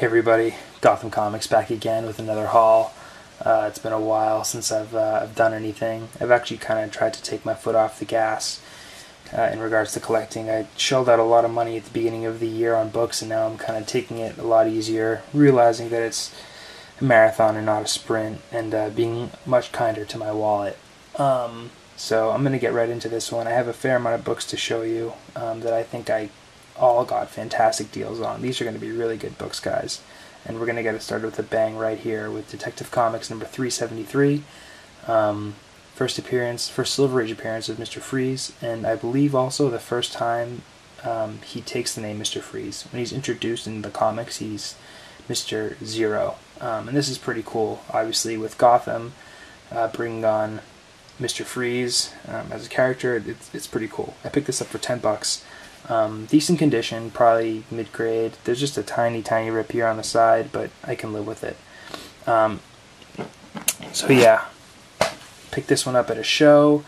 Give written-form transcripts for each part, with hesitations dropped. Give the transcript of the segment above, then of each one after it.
Hey everybody, Gotham Comics back again with another haul. It's been a while since I've done anything. I've actually kind of tried to take my foot off the gas in regards to collecting. I shelled out a lot of money at the beginning of the year on books, and now I'm kind of taking it a lot easier, realizing that it's a marathon and not a sprint, and being much kinder to my wallet. So I'm going to get right into this one. I have a fair amount of books to show you that I think I all got fantastic deals on. These are going to be really good books, guys. And we're going to get it started with a bang right here with Detective Comics number 373. First Silver Age appearance of Mr. Freeze, and I believe also the first time he takes the name Mr. Freeze. When he's introduced in the comics, he's Mr. Zero. And this is pretty cool, obviously, with Gotham bringing on Mr. Freeze as a character. It's pretty cool. I picked this up for $10. Decent condition, probably mid-grade. There's just a tiny rip here on the side, but I can live with it. So yeah, picked this one up at a show,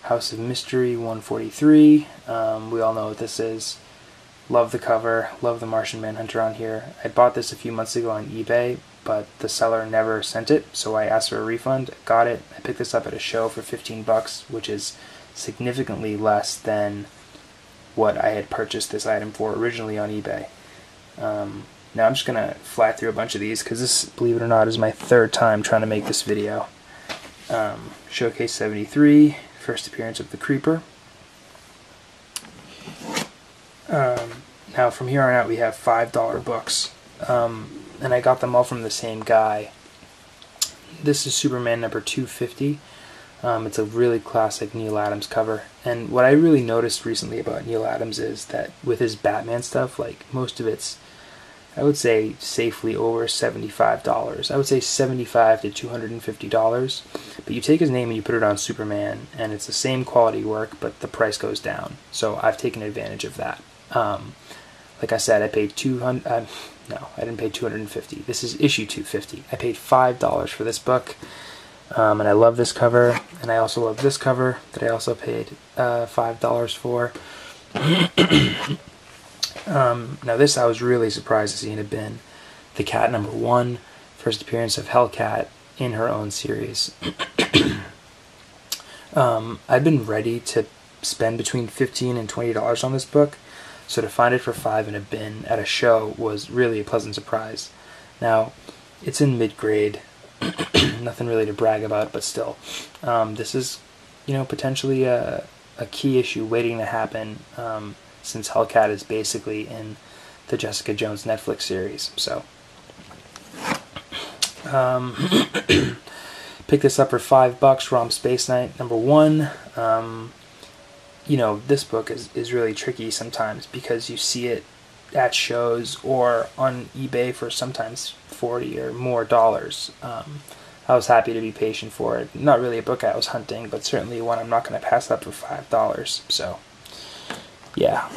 House of Mystery 143. We all know what this is. Love the cover, love the Martian Manhunter on here. I bought this a few months ago on eBay, but the seller never sent it, so I asked for a refund, got it. I picked this up at a show for $15, which is significantly less than what I had purchased this item for originally on eBay. Now I'm just going to fly through a bunch of these because this, believe it or not, is my third time trying to make this video. Showcase 73, first appearance of the Creeper. Now from here on out we have $5 books, and I got them all from the same guy. This is Superman number 250. It's a really classic Neal Adams cover, and what I really noticed recently about Neal Adams is that with his Batman stuff, like most of it's, I would say, safely over $75. I would say $75 to $250, but you take his name and you put it on Superman, and it's the same quality work, but the price goes down. So I've taken advantage of that. Like I said, I paid no, I didn't pay $250. This is issue 250. I paid $5 for this book. And I love this cover, and I also love this cover that I also paid $5 for. Now this I was really surprised to see in a bin. The Cat number 1, first appearance of Hellcat in her own series. I've been ready to spend between $15 and $20 on this book, so to find it for $5 in a bin at a show was really a pleasant surprise. Now, it's in mid-grade. Nothing really to brag about, but still, this is, potentially a key issue waiting to happen, since Hellcat is basically in the Jessica Jones Netflix series. So, pick this up for $5. Rom Space Knight number 1. This book is really tricky sometimes because you see it at shows or on eBay for sometimes $40 or more. I was happy to be patient for it. Not really a book I was hunting, but certainly one I'm not going to pass up for $5. So, yeah.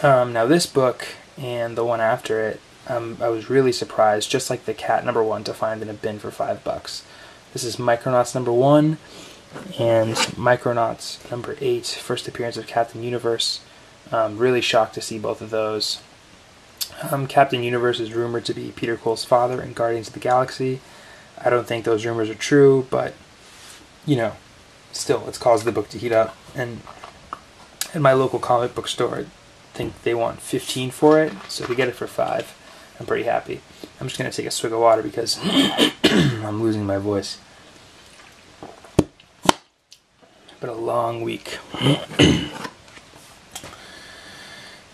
Now this book and the one after it, I was really surprised, just like the Cat number 1, to find in a bin for $5. This is Micronauts number 1 and Micronauts number 8, first appearance of Captain Universe. Really shocked to see both of those. Captain Universe is rumored to be Peter Quill's father in Guardians of the Galaxy. I don't think those rumors are true, but, still, it's caused the book to heat up. And at my local comic book store, I think they want $15 for it, so to get it for $5, I'm pretty happy. I'm just going to take a swig of water because I'm losing my voice. Been a long week.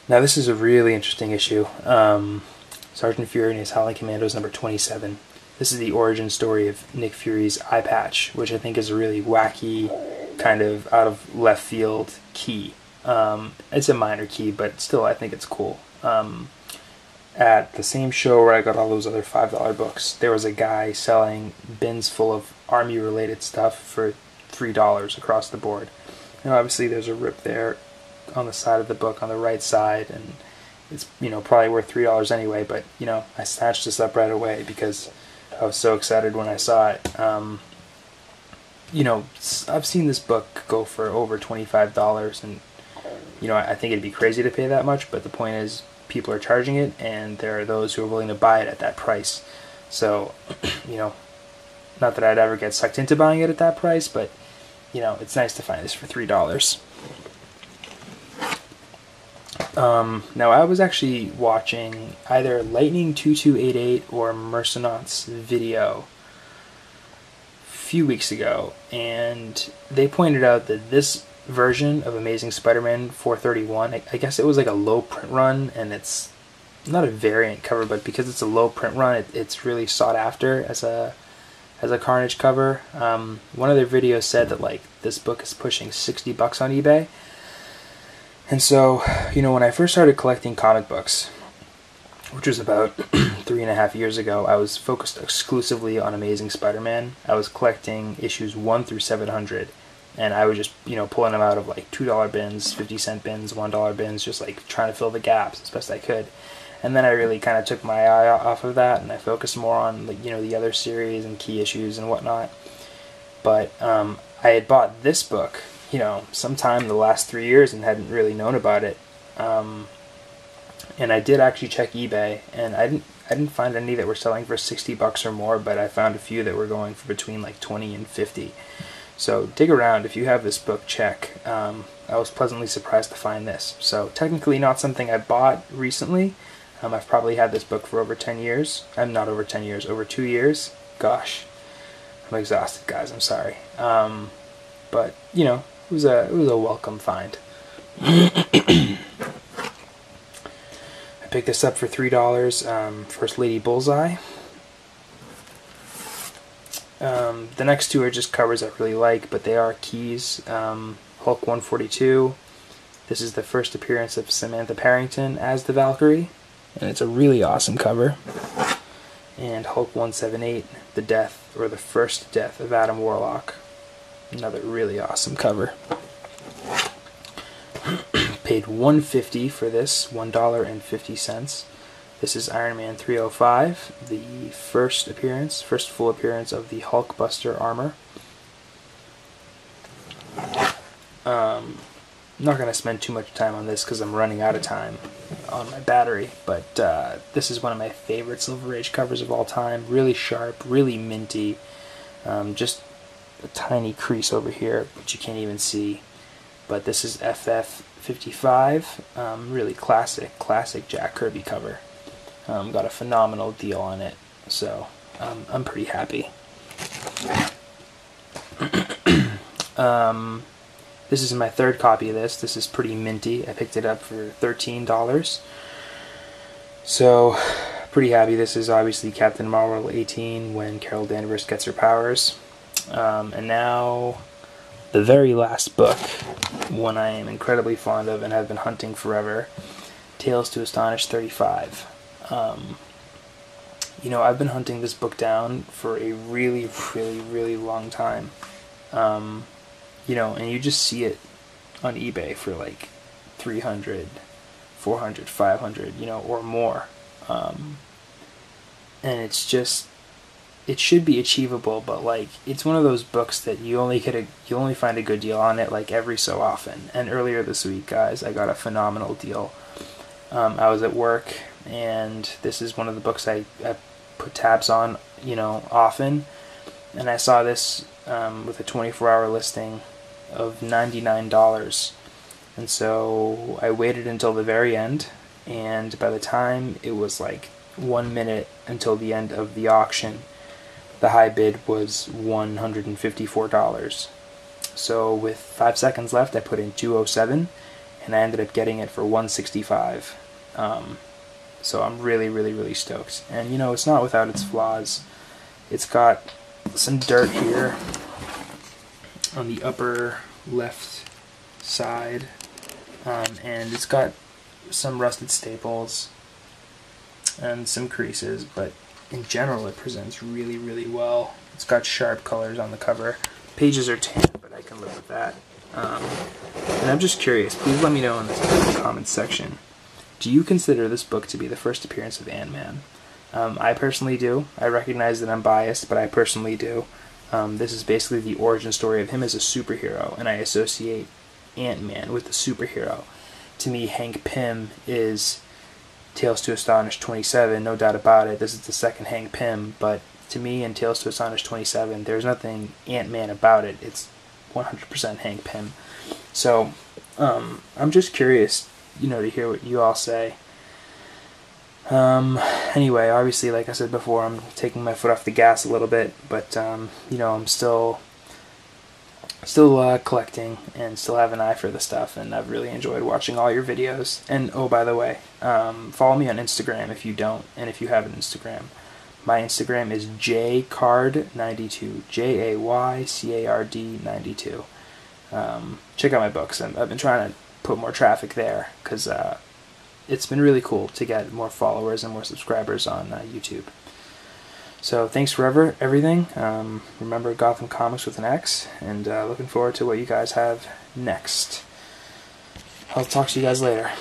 Now this is a really interesting issue. Sergeant Fury and his Howling Commandos number 27. This is the origin story of Nick Fury's eye patch, which I think is a really wacky, kind of out of left field key. It's a minor key, but still I think it's cool. At the same show where I got all those other $5 books, there was a guy selling bins full of army related stuff for $3 across the board. And obviously there's a rip there on the side of the book on the right side, and it's probably worth $3 anyway, but I snatched this up right away because I was so excited when I saw it. I've seen this book go for over $25, and I think it'd be crazy to pay that much, but the point is people are charging it, and there are those who are willing to buy it at that price. So, you know, not that I'd ever get sucked into buying it at that price, but, you know, it's nice to find this for $3. Now, I was actually watching either Lightning2288 or Mercenaut's video a few weeks ago, and they pointed out that this version of Amazing Spider-Man 431, I guess it was like a low print run, and it's not a variant cover, but because it's a low print run, it's really sought after as a Carnage cover. One of their videos said that like this book is pushing $60 on eBay. And so, you know, when I first started collecting comic books, which was about 3.5 years ago, I was focused exclusively on Amazing Spider-Man. I was collecting issues 1 through 700, and I was just, you know, pulling them out of like $2 bins, 50-cent bins, $1 bins, just like trying to fill the gaps as best I could. And then I really kind of took my eye off of that, and I focused more on, like, you know, the other series and key issues and whatnot. But I had bought this book, you know, sometime in the last 3 years and hadn't really known about it. And I did actually check eBay, and I didn't find any that were selling for $60 or more, but I found a few that were going for between like 20 and 50. So dig around if you have this book. Check. I was pleasantly surprised to find this. So technically not something I bought recently. I've probably had this book for over 10 years. I'm not over 10 years, over 2 years. Gosh, I'm exhausted, guys. I'm sorry. But you know, it was a welcome find. I picked this up for $3. First Lady Bullseye. The next two are just covers I really like, but they are keys. Hulk 142. This is the first appearance of Samantha Parrington as the Valkyrie, and it's a really awesome cover. And Hulk 178, the death, or the first death of Adam Warlock. Another really awesome cover. Paid $1.50 for this, $1.50. This is Iron Man 305, the first full appearance of the Hulkbuster armor. I'm not going to spend too much time on this because I'm running out of time on my battery, but this is one of my favorite Silver Age covers of all time. Really sharp, really minty, just a tiny crease over here, which you can't even see. But this is FF55, really classic Jack Kirby cover. Got a phenomenal deal on it, so I'm pretty happy. This is my third copy of this. This is pretty minty. I picked it up for $13. So, pretty happy. This is obviously Captain Marvel 18 when Carol Danvers gets her powers. And now, the very last book, one I am incredibly fond of and have been hunting forever, Tales to Astonish 35. You know, I've been hunting this book down for a really long time. You know, and you just see it on eBay for like 300, 400, 500, you know, or more. And it's just, it should be achievable, but like, it's one of those books that you only find a good deal on it like every so often. And earlier this week, guys, I got a phenomenal deal. I was at work, and this is one of the books I put tabs on, you know, often. And I saw this with a 24-hour listing of $99. And so I waited until the very end, and by the time it was like 1 minute until the end of the auction, the high bid was $154. So with 5 seconds left, I put in $207, and I ended up getting it for $165. So I'm really stoked. And you know, it's not without its flaws. It's got some dirt here on the upper left side, and it's got some rusted staples and some creases, but in general it presents really well. It's got sharp colors on the cover. Pages are tan, but I can live with that. And I'm just curious, please let me know in the comments section, do you consider this book to be the first appearance of Ant-Man? I personally do. I recognize that I'm biased, but I personally do. This is basically the origin story of him as a superhero, and I associate Ant-Man with the superhero. To me, Hank Pym is Tales to Astonish 27, no doubt about it. This is the second Hank Pym, but to me, in Tales to Astonish 27, there's nothing Ant-Man about it. It's 100% Hank Pym. So, I'm just curious, to hear what you all say. Anyway, obviously, like I said before, I'm taking my foot off the gas a little bit, but, I'm still collecting and still have an eye for the stuff, and I've really enjoyed watching all your videos. And oh, by the way, follow me on Instagram if you don't, and if you have an Instagram. My Instagram is jaycard92, JAYCARD92. Check out my books. I've been trying to put more traffic there because it's been really cool to get more followers and more subscribers on YouTube. So thanks for everything. Remember Gotham Comics with an X, and looking forward to what you guys have next. I'll talk to you guys later.